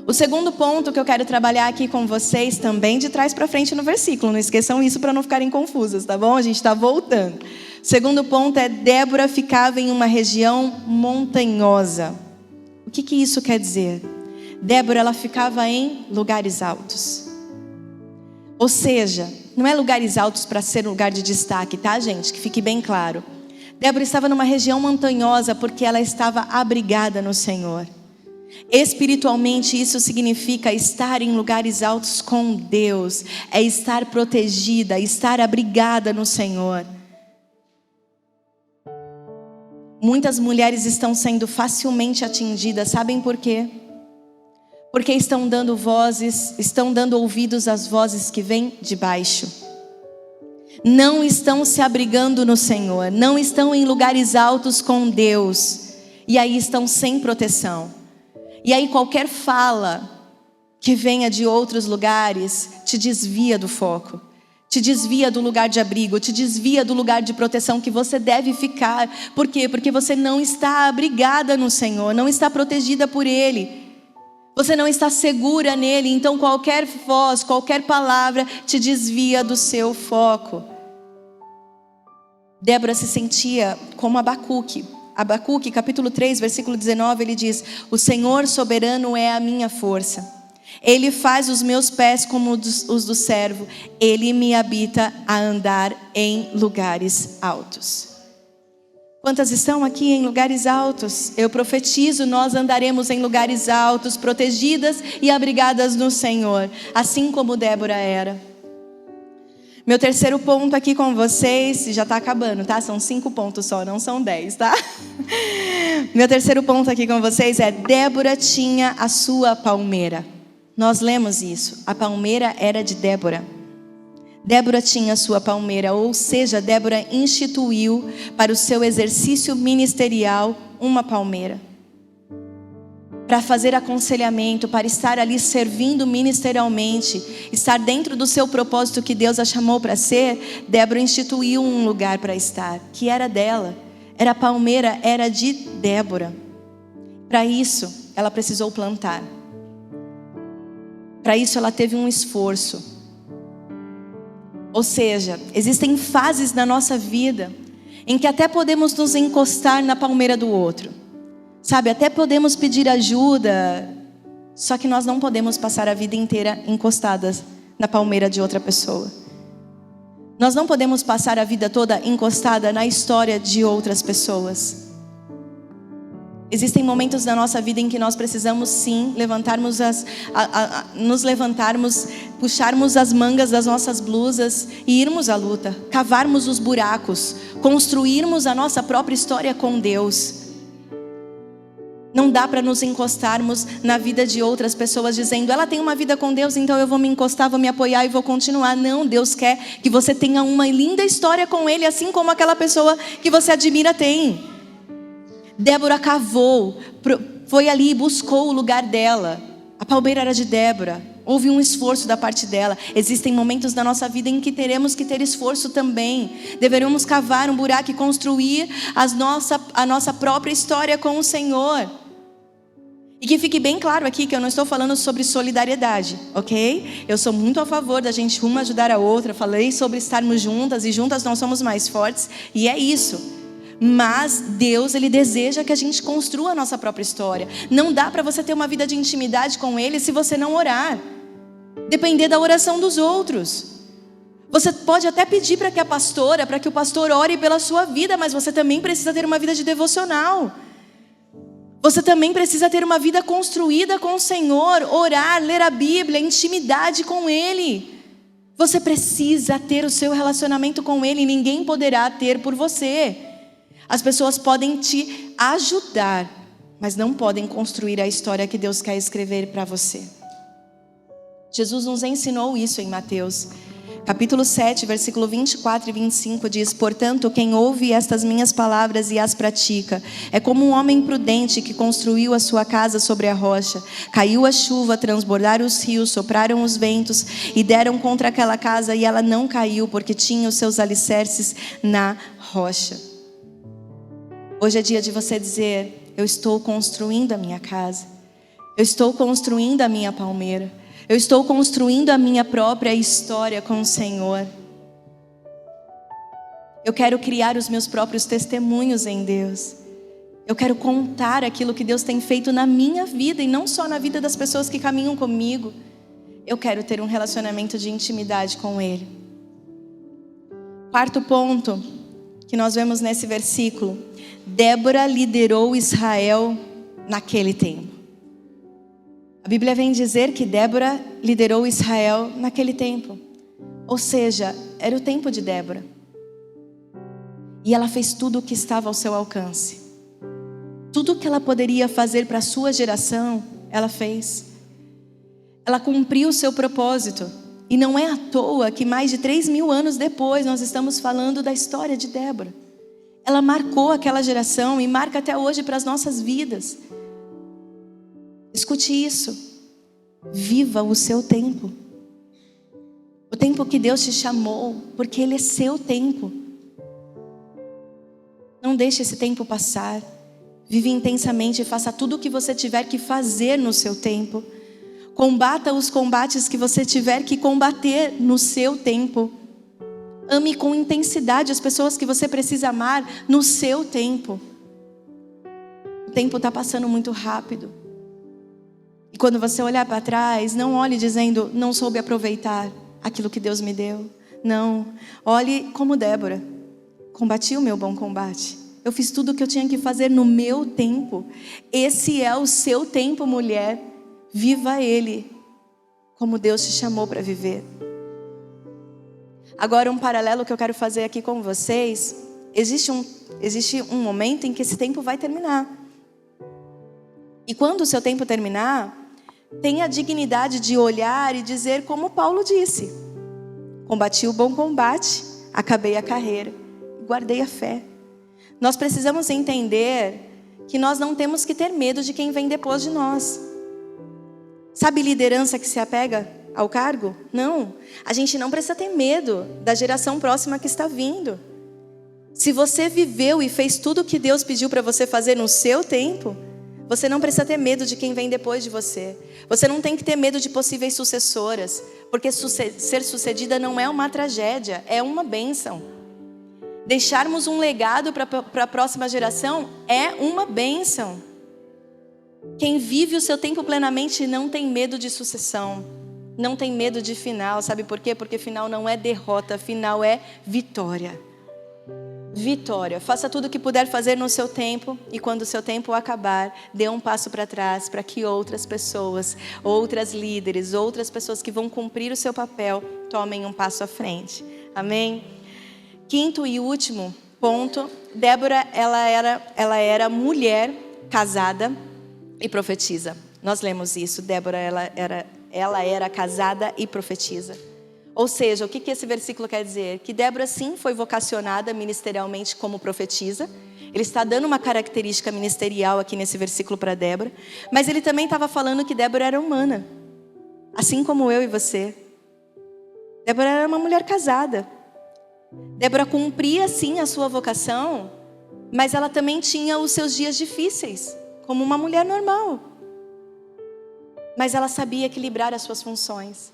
O segundo ponto que eu quero trabalhar aqui com vocês, também de trás para frente no versículo, não esqueçam isso para não ficarem confusas, tá bom? A gente está voltando. O segundo ponto é: Débora ficava em uma região montanhosa. O que isso quer dizer? Débora, ela ficava em lugares altos. Ou seja, não é lugares altos para ser lugar de destaque, tá, gente? Que fique bem claro. Débora estava numa região montanhosa porque ela estava abrigada no Senhor. Espiritualmente, isso significa estar em lugares altos com Deus, é estar protegida, estar abrigada no Senhor. Muitas mulheres estão sendo facilmente atingidas, sabem por quê? Porque estão dando ouvidos às vozes que vêm de baixo. Não estão se abrigando no Senhor, não estão em lugares altos com Deus, e aí estão sem proteção. E aí qualquer fala que venha de outros lugares te desvia do foco, te desvia do lugar de abrigo, te desvia do lugar de proteção que você deve ficar. Por quê? Porque você não está abrigada no Senhor, não está protegida por Ele, você não está segura nele. Então qualquer voz, qualquer palavra te desvia do seu foco. Débora se sentia como Abacuque. Abacuque, capítulo 3, versículo 19, ele diz: o Senhor soberano é a minha força. Ele faz os meus pés como os do servo. Ele me habita a andar em lugares altos. Quantas estão aqui em lugares altos? Eu profetizo, nós andaremos em lugares altos, protegidas e abrigadas no Senhor, assim como Débora era. Meu terceiro ponto aqui com vocês, já está acabando, tá? São 5 pontos só, não são 10, tá? Meu terceiro ponto aqui com vocês é: Débora tinha a sua palmeira. Nós lemos isso, a palmeira era de Débora. Débora tinha a sua palmeira, ou seja, Débora instituiu para o seu exercício ministerial uma palmeira. Para fazer aconselhamento, para estar ali servindo ministerialmente, estar dentro do seu propósito que Deus a chamou para ser, Débora instituiu um lugar para estar, que era dela. Era a palmeira, era de Débora. Para isso, ela precisou plantar. Para isso, ela teve um esforço. Ou seja, existem fases na nossa vida em que até podemos nos encostar na palmeira do outro. Sabe, até podemos pedir ajuda, só que nós não podemos passar a vida inteira encostadas na palmeira de outra pessoa. Nós não podemos passar a vida toda encostada na história de outras pessoas. Existem momentos na nossa vida em que nós precisamos sim nos levantarmos, puxarmos as mangas das nossas blusas e irmos à luta, cavarmos os buracos, construirmos a nossa própria história com Deus. Não dá para nos encostarmos na vida de outras pessoas dizendo: ela tem uma vida com Deus, então eu vou me encostar, vou me apoiar e vou continuar. Não, Deus quer que você tenha uma linda história com Ele, assim como aquela pessoa que você admira tem. Débora cavou, foi ali e buscou o lugar dela. A palmeira era de Débora. Houve um esforço da parte dela. Existem momentos na nossa vida em que teremos que ter esforço também. Deveremos cavar um buraco e construir a nossa própria história com o Senhor. E que fique bem claro aqui que eu não estou falando sobre solidariedade, ok? Eu sou muito a favor da gente uma ajudar a outra. Falei sobre estarmos juntas e juntas nós somos mais fortes. E é isso. Mas Deus, Ele deseja que a gente construa a nossa própria história. Não dá para você ter uma vida de intimidade com Ele se você não orar. Depender da oração dos outros. Você pode até pedir para que o pastor ore pela sua vida, mas você também precisa ter uma vida de devocional. Você também precisa ter uma vida construída com o Senhor, orar, ler a Bíblia, intimidade com Ele. Você precisa ter o seu relacionamento com Ele, ninguém poderá ter por você. As pessoas podem te ajudar, mas não podem construir a história que Deus quer escrever para você. Jesus nos ensinou isso em Mateus. Capítulo 7, versículo 24 e 25 diz: portanto, quem ouve estas minhas palavras e as pratica, é como um homem prudente que construiu a sua casa sobre a rocha. Caiu a chuva, transbordaram os rios, sopraram os ventos e deram contra aquela casa, e ela não caiu, porque tinha os seus alicerces na rocha. Hoje é dia de você dizer: eu estou construindo a minha casa. Eu estou construindo a minha palmeira. Eu estou construindo a minha própria história com o Senhor. Eu quero criar os meus próprios testemunhos em Deus. Eu quero contar aquilo que Deus tem feito na minha vida e não só na vida das pessoas que caminham comigo. Eu quero ter um relacionamento de intimidade com Ele. Quarto ponto que nós vemos nesse versículo: Débora liderou Israel naquele tempo. A Bíblia vem dizer que Débora liderou Israel naquele tempo. Ou seja, era o tempo de Débora. E ela fez tudo o que estava ao seu alcance. Tudo o que ela poderia fazer para a sua geração, ela fez. Ela cumpriu o seu propósito. E não é à toa que mais de 3.000 anos depois nós estamos falando da história de Débora. Ela marcou aquela geração e marca até hoje para as nossas vidas. Escute isso. Viva o seu tempo. O tempo que Deus te chamou, porque Ele é seu tempo. Não deixe esse tempo passar. Vive intensamente e faça tudo o que você tiver que fazer no seu tempo. Combata os combates que você tiver que combater no seu tempo. Ame com intensidade as pessoas que você precisa amar no seu tempo. O tempo está passando muito rápido. E quando você olhar para trás, não olhe dizendo: não soube aproveitar aquilo que Deus me deu. Não, olhe como Débora: combati o meu bom combate, Eu fiz tudo o que eu tinha que fazer no meu tempo. Esse é o seu tempo, mulher. Viva ele como Deus te chamou para viver. Agora, um paralelo que eu quero fazer aqui com vocês. Existe um momento em que esse tempo vai terminar. E quando o seu tempo terminar, tenha a dignidade de olhar e dizer como Paulo disse: combati o bom combate, acabei a carreira, guardei a fé. Nós precisamos entender que nós não temos que ter medo de quem vem depois de nós. Sabe liderança que se apega ao cargo? Não. A gente não precisa ter medo da geração próxima que está vindo. Se você viveu e fez tudo o que Deus pediu para você fazer no seu tempo, você não precisa ter medo de quem vem depois de você. Você não tem que ter medo de possíveis sucessoras, porque ser sucedida não é uma tragédia, é uma bênção. Deixarmos um legado para a próxima geração é uma bênção. Quem vive o seu tempo plenamente não tem medo de sucessão, não tem medo de final. Sabe por quê? Porque final não é derrota, final é vitória. Vitória. Faça tudo o que puder fazer no seu tempo, e quando o seu tempo acabar, dê um passo para trás para que outras pessoas, outras líderes, outras pessoas que vão cumprir o seu papel, tomem um passo à frente. Amém? Quinto e último ponto, Débora, ela era mulher casada e profetisa. Nós lemos isso, Débora, ela era casada e profetisa. Ou seja, o que esse versículo quer dizer? Que Débora sim foi vocacionada ministerialmente como profetisa. Ele está dando uma característica ministerial aqui nesse versículo para Débora. Mas ele também estava falando que Débora era humana, assim como eu e você. Débora era uma mulher casada. Débora cumpria sim a sua vocação, mas ela também tinha os seus dias difíceis, como uma mulher normal. Mas ela sabia equilibrar as suas funções.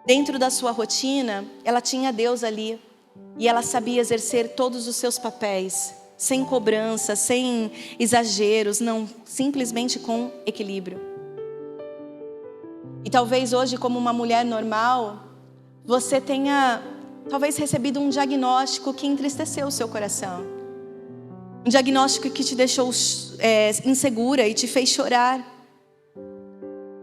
Dentro da sua rotina, ela tinha Deus ali, e ela sabia exercer todos os seus papéis, sem cobrança, sem exageros, não, simplesmente com equilíbrio. E talvez hoje, como uma mulher normal, você tenha talvez recebido um diagnóstico que entristeceu o seu coração. Um diagnóstico que te deixou insegura e te fez chorar.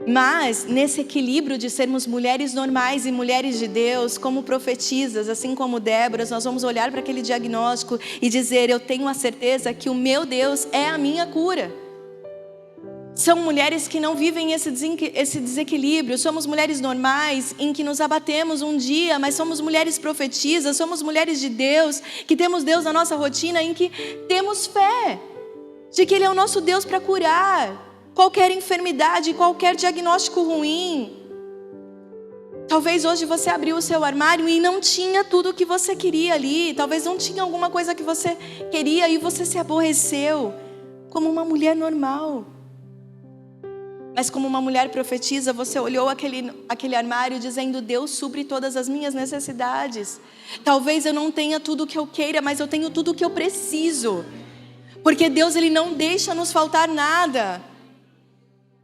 Mas nesse equilíbrio de sermos mulheres normais e mulheres de Deus, como profetisas, assim como Débora, nós vamos olhar para aquele diagnóstico e dizer: eu tenho a certeza que o meu Deus é a minha cura. São mulheres que não vivem esse desequilíbrio. Somos mulheres normais em que nos abatemos um dia, mas somos mulheres profetisas, somos mulheres de Deus, que temos Deus na nossa rotina, em que temos fé de que Ele é o nosso Deus para curar qualquer enfermidade, qualquer diagnóstico ruim. Talvez hoje você abriu o seu armário e não tinha tudo o que você queria ali. Talvez não tinha alguma coisa que você queria e você se aborreceu, como uma mulher normal. Mas como uma mulher profetisa, você olhou aquele armário dizendo: Deus supre todas as minhas necessidades. Talvez eu não tenha tudo o que eu queira, mas eu tenho tudo o que eu preciso. Porque Deus, Ele não deixa nos faltar nada.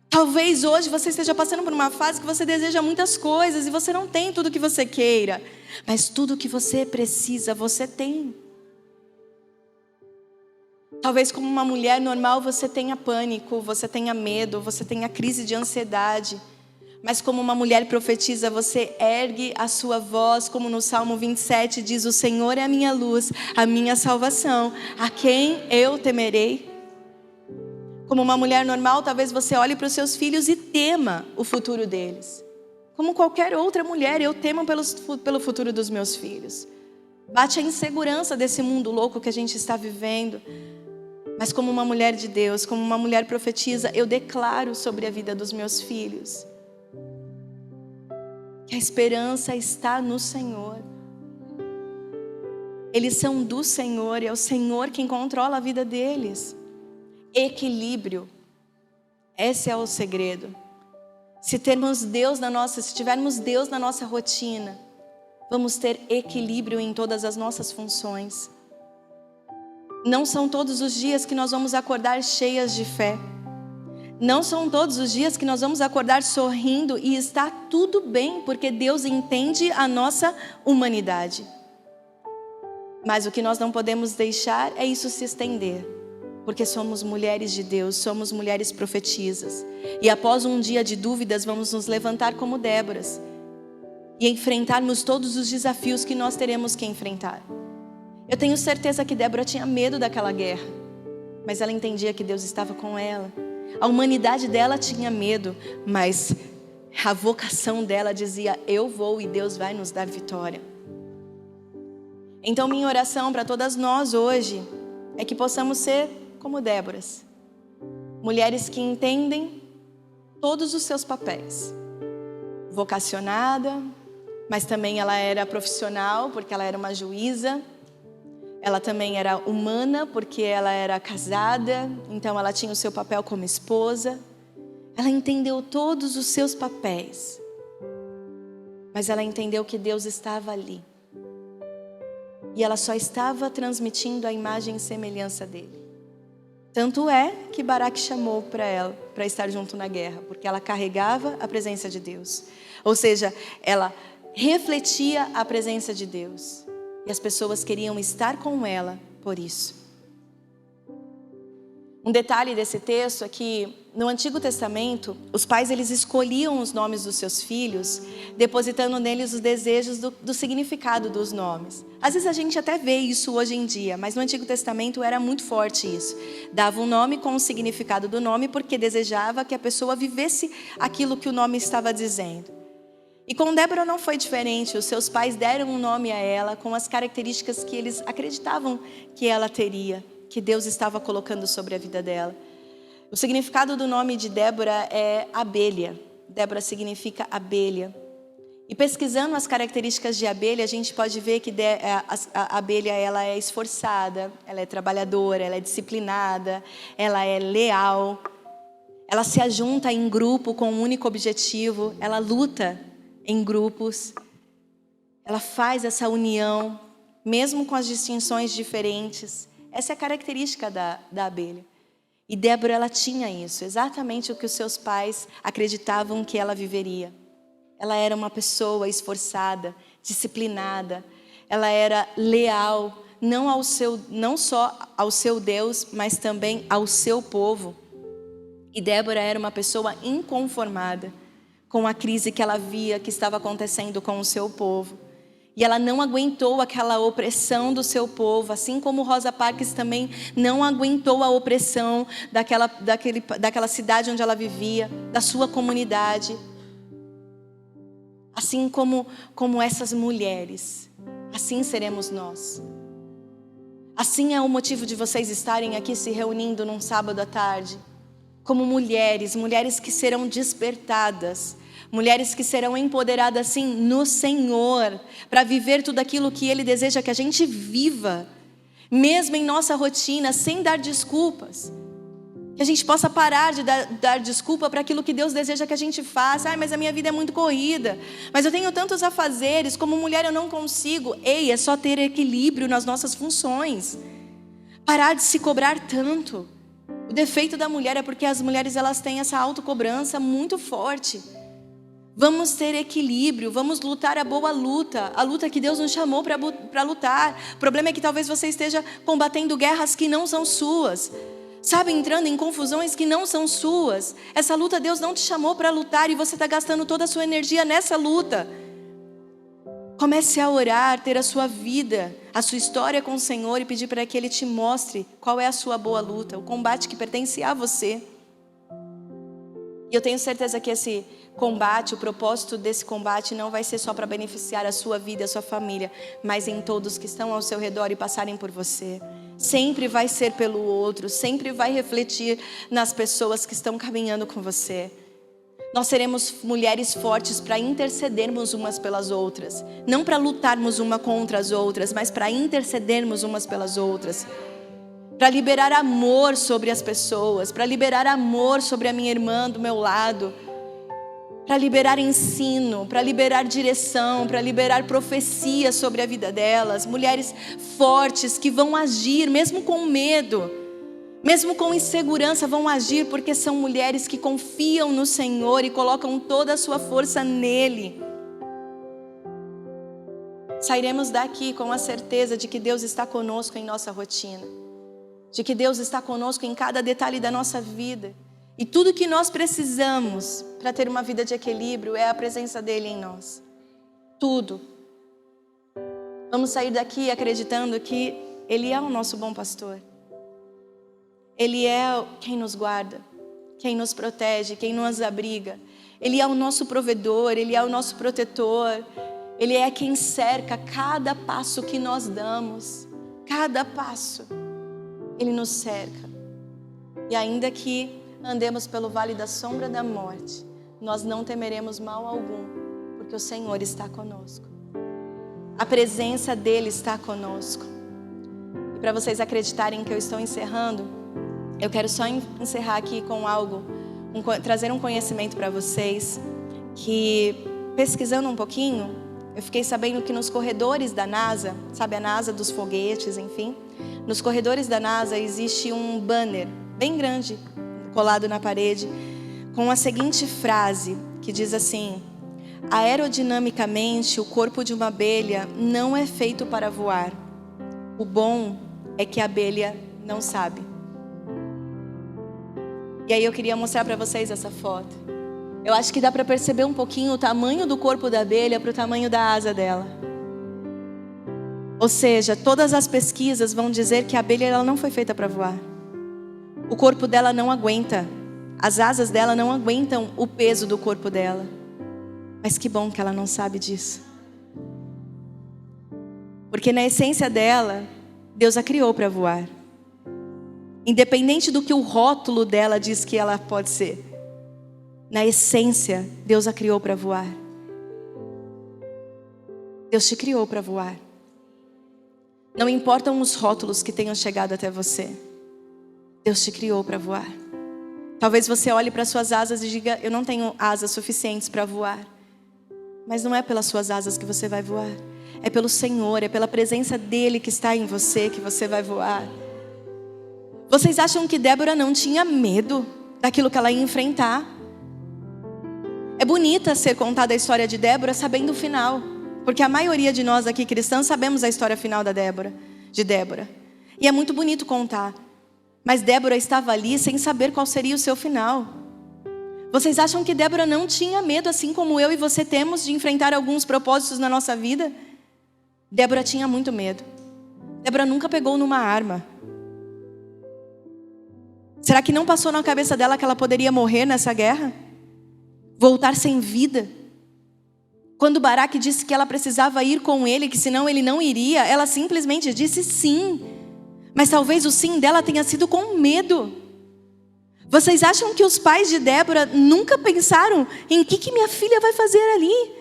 Talvez hoje você esteja passando por uma fase que você deseja muitas coisas e você não tem tudo o que você queira. Mas tudo o que você precisa, você tem. Talvez como uma mulher normal você tenha pânico, você tenha medo, você tenha crise de ansiedade. Mas como uma mulher profetiza, você ergue a sua voz, como no Salmo 27 diz: o Senhor é a minha luz, a minha salvação, a quem eu temerei? Como uma mulher normal, talvez você olhe para os seus filhos e tema o futuro deles. Como qualquer outra mulher, eu temo pelo futuro dos meus filhos. Bate a insegurança desse mundo louco que a gente está vivendo. Mas como uma mulher de Deus, como uma mulher profetisa, eu declaro sobre a vida dos meus filhos que a esperança está no Senhor. Eles são do Senhor e é o Senhor quem controla a vida deles. Equilíbrio. Esse é o segredo. Se tivermos Deus na nossa rotina, vamos ter equilíbrio em todas as nossas funções. Não são todos os dias que nós vamos acordar cheias de fé. Não são todos os dias que nós vamos acordar sorrindo e está tudo bem, porque Deus entende a nossa humanidade. Mas o que nós não podemos deixar é isso se estender, porque somos mulheres de Deus, somos mulheres profetisas. E após um dia de dúvidas, vamos nos levantar como Déboras e enfrentarmos todos os desafios que nós teremos que enfrentar. Eu tenho certeza que Débora tinha medo daquela guerra, mas ela entendia que Deus estava com ela. A humanidade dela tinha medo, mas a vocação dela dizia: eu vou e Deus vai nos dar vitória. Então minha oração para todas nós hoje é que possamos ser como Déboras, mulheres que entendem todos os seus papéis. Vocacionada, mas também ela era profissional, porque ela era uma juíza. Ela também era humana, porque ela era casada, então ela tinha o seu papel como esposa. Ela entendeu todos os seus papéis, mas ela entendeu que Deus estava ali. E ela só estava transmitindo a imagem e semelhança dele. Tanto é que Baraque chamou para ela, para estar junto na guerra, porque ela carregava a presença de Deus. Ou seja, ela refletia a presença de Deus. E as pessoas queriam estar com ela por isso. Um detalhe desse texto é que no Antigo Testamento, os pais eles escolhiam os nomes dos seus filhos, depositando neles os desejos do significado dos nomes. Às vezes a gente até vê isso hoje em dia, mas no Antigo Testamento era muito forte isso. Dava um nome com o significado do nome porque desejava que a pessoa vivesse aquilo que o nome estava dizendo. E com Débora não foi diferente. Os seus pais deram um nome a ela com as características que eles acreditavam que ela teria, que Deus estava colocando sobre a vida dela. O significado do nome de Débora é abelha. Débora significa abelha. E pesquisando as características de abelha, a gente pode ver que a abelha ela é esforçada, ela é trabalhadora, ela é disciplinada, ela é leal. Ela se ajunta em grupo com um único objetivo, ela luta em grupos. Ela faz essa união, mesmo com as distinções diferentes. Essa é a característica da abelha. E Débora, ela tinha isso, exatamente o que os seus pais acreditavam que ela viveria. Ela era uma pessoa esforçada, disciplinada. Ela era leal, não só ao seu Deus, mas também ao seu povo. E Débora era uma pessoa inconformada com a crise que ela via que estava acontecendo com o seu povo. E ela não aguentou aquela opressão do seu povo, assim como Rosa Parks também não aguentou a opressão daquela cidade onde ela vivia, da sua comunidade. Assim como essas mulheres, assim seremos nós. Assim é o motivo de vocês estarem aqui se reunindo num sábado à tarde. Como mulheres que serão despertadas, mulheres que serão empoderadas sim no Senhor, para viver tudo aquilo que Ele deseja que a gente viva, mesmo em nossa rotina, sem dar desculpas. Que a gente possa parar de dar desculpa para aquilo que Deus deseja que a gente faça. Mas a minha vida é muito corrida, mas eu tenho tantos afazeres, como mulher eu não consigo. Ei, é só ter equilíbrio nas nossas funções. Parar de se cobrar tanto. O defeito da mulher é porque as mulheres elas têm essa autocobrança muito forte. Vamos ter equilíbrio, vamos lutar a boa luta, a luta que Deus nos chamou para lutar. O problema é que talvez você esteja combatendo guerras que não são suas, sabe, entrando em confusões que não são suas. Essa luta Deus não te chamou para lutar e você está gastando toda a sua energia nessa luta. Comece a orar, ter a sua vida, a sua história com o Senhor e pedir para que Ele te mostre qual é a sua boa luta, o combate que pertence a você. E eu tenho certeza que esse combate, o propósito desse combate não vai ser só para beneficiar a sua vida, a sua família, mas em todos que estão ao seu redor e passarem por você. Sempre vai ser pelo outro, sempre vai refletir nas pessoas que estão caminhando com você. Nós seremos mulheres fortes para intercedermos umas pelas outras. Não para lutarmos uma contra as outras, mas para intercedermos umas pelas outras. Para liberar amor sobre as pessoas, para liberar amor sobre a minha irmã do meu lado. Para liberar ensino, para liberar direção, para liberar profecia sobre a vida delas. Mulheres fortes que vão agir mesmo com medo. Mesmo com insegurança vão agir porque são mulheres que confiam no Senhor e colocam toda a sua força nele. Sairemos daqui com a certeza de que Deus está conosco em nossa rotina, de que Deus está conosco em cada detalhe da nossa vida. E tudo que nós precisamos para ter uma vida de equilíbrio é a presença dele em nós. Tudo. Vamos sair daqui acreditando que ele é o nosso bom pastor. Ele é quem nos guarda, quem nos protege, quem nos abriga. Ele é o nosso provedor, ele é o nosso protetor. Ele é quem cerca cada passo que nós damos. Cada passo. Ele nos cerca. E ainda que andemos pelo vale da sombra da morte, nós não temeremos mal algum, porque o Senhor está conosco. A presença dele está conosco. E para vocês acreditarem que eu estou encerrando, eu quero só encerrar aqui com algo, trazer um conhecimento para vocês, que pesquisando um pouquinho, eu fiquei sabendo que nos corredores da NASA, sabe a NASA dos foguetes, enfim, nos corredores da NASA existe um banner bem grande, colado na parede, com a seguinte frase, que diz assim: aerodinamicamente, o corpo de uma abelha não é feito para voar. O bom é que a abelha não sabe. E aí eu queria mostrar para vocês essa foto. Eu acho que dá para perceber um pouquinho o tamanho do corpo da abelha para o tamanho da asa dela. Ou seja, todas as pesquisas vão dizer que a abelha ela não foi feita para voar. O corpo dela não aguenta. As asas dela não aguentam o peso do corpo dela. Mas que bom que ela não sabe disso. Porque na essência dela, Deus a criou para voar. Independente do que o rótulo dela diz que ela pode ser. Na essência, Deus a criou para voar. Deus te criou para voar. Não importam os rótulos que tenham chegado até você. Deus te criou para voar. Talvez você olhe para suas asas e diga: eu não tenho asas suficientes para voar. Mas não é pelas suas asas que você vai voar. É pelo Senhor, é pela presença dEle que está em você que você vai voar. Vocês acham que Débora não tinha medo daquilo que ela ia enfrentar? É bonita ser contada a história de Débora sabendo o final. Porque a maioria de nós aqui cristãos sabemos a história final de Débora. E é muito bonito contar. Mas Débora estava ali sem saber qual seria o seu final. Vocês acham que Débora não tinha medo, assim como eu e você temos, de enfrentar alguns propósitos na nossa vida? Débora tinha muito medo. Débora nunca pegou numa arma. Será que não passou na cabeça dela que ela poderia morrer nessa guerra? Voltar sem vida? Quando Baraque disse que ela precisava ir com ele, que senão ele não iria, ela simplesmente disse sim. Mas talvez o sim dela tenha sido com medo. Vocês acham que os pais de Débora nunca pensaram em que minha filha vai fazer ali?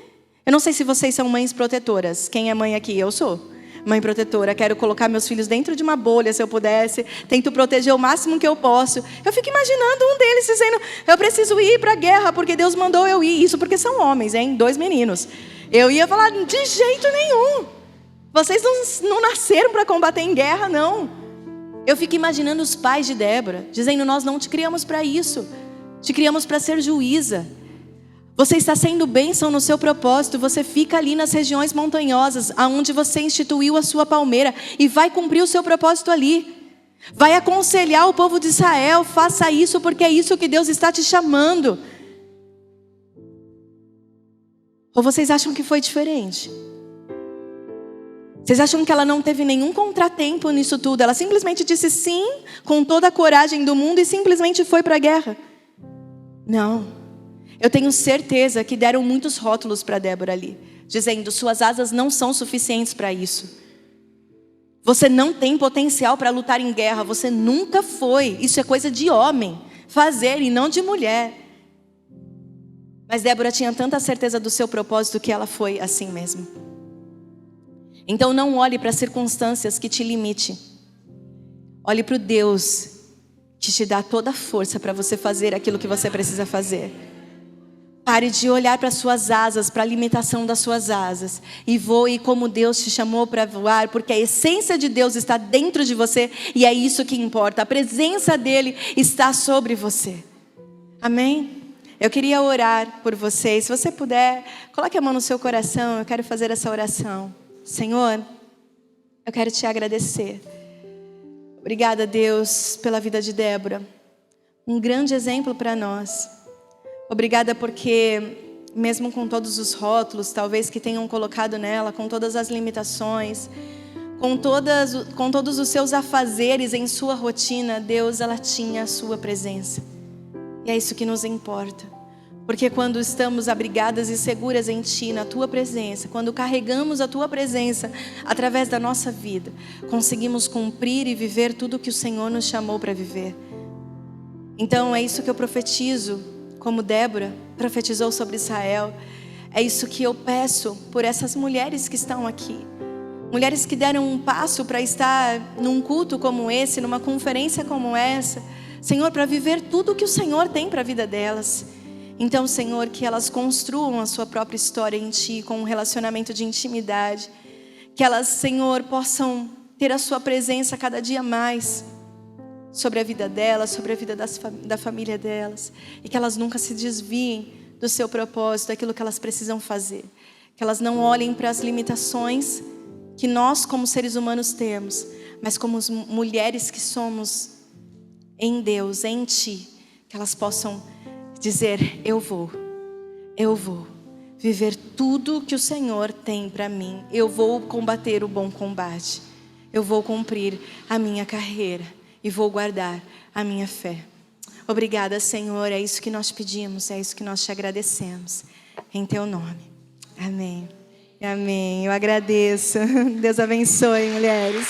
Eu não sei se vocês são mães protetoras. Quem é mãe aqui? Eu sou mãe protetora. Quero colocar meus filhos dentro de uma bolha, se eu pudesse. Tento proteger o máximo que eu posso. Eu fico imaginando um deles dizendo: eu preciso ir para a guerra porque Deus mandou eu ir. Isso porque são homens, hein? 2 meninos. Eu ia falar: de jeito nenhum. Vocês não nasceram para combater em guerra, não. Eu fico imaginando os pais de Débora dizendo: nós não te criamos para isso. Te criamos para ser juíza. Você está sendo bênção no seu propósito. Você fica ali nas regiões montanhosas, aonde você instituiu a sua palmeira, e vai cumprir o seu propósito ali. Vai aconselhar o povo de Israel: faça isso porque é isso que Deus está te chamando. Ou vocês acham que foi diferente? Vocês acham que ela não teve nenhum contratempo nisso tudo? Ela simplesmente disse sim, com toda a coragem do mundo, e simplesmente foi para a guerra? Não. Eu tenho certeza que deram muitos rótulos para Débora ali, dizendo: suas asas não são suficientes para isso. Você não tem potencial para lutar em guerra. Você nunca foi. Isso é coisa de homem fazer e não de mulher. Mas Débora tinha tanta certeza do seu propósito que ela foi assim mesmo. Então não olhe para as circunstâncias que te limite. Olhe para o Deus que te dá toda a força para você fazer aquilo que você precisa fazer. Pare de olhar para as suas asas, para a limitação das suas asas, e voe como Deus te chamou para voar, porque a essência de Deus está dentro de você, e é isso que importa. A presença dele está sobre você. Amém? Eu queria orar por vocês. Se você puder, coloque a mão no seu coração. Eu quero fazer essa oração. Senhor, eu quero te agradecer. Obrigada, Deus, pela vida de Débora. Um grande exemplo para nós. Obrigada porque, mesmo com todos os rótulos, talvez que tenham colocado nela, com todas as limitações, com todos os seus afazeres em sua rotina, Deus, ela tinha a sua presença. E é isso que nos importa. Porque quando estamos abrigadas e seguras em Ti, na Tua presença, quando carregamos a Tua presença através da nossa vida, conseguimos cumprir e viver tudo o que o Senhor nos chamou para viver. Então é isso que eu profetizo, como Débora profetizou sobre Israel. É isso que eu peço por essas mulheres que estão aqui. Mulheres que deram um passo para estar num culto como esse, numa conferência como essa. Senhor, para viver tudo o que o Senhor tem para a vida delas. Então, Senhor, que elas construam a sua própria história em Ti, com um relacionamento de intimidade. Que elas, Senhor, possam ter a Sua presença cada dia mais sobre a vida delas, sobre a vida da família delas. E que elas nunca se desviem do seu propósito, daquilo que elas precisam fazer. Que elas não olhem para as limitações que nós, como seres humanos, temos, mas como mulheres que somos em Deus, em Ti, que elas possam dizer: eu vou viver tudo que o Senhor tem para mim. Eu vou combater o bom combate. Eu vou cumprir a minha carreira e vou guardar a minha fé. Obrigada, Senhor, é isso que nós pedimos, é isso que nós te agradecemos. Em Teu nome. Amém. Amém. Eu agradeço. Deus abençoe, mulheres.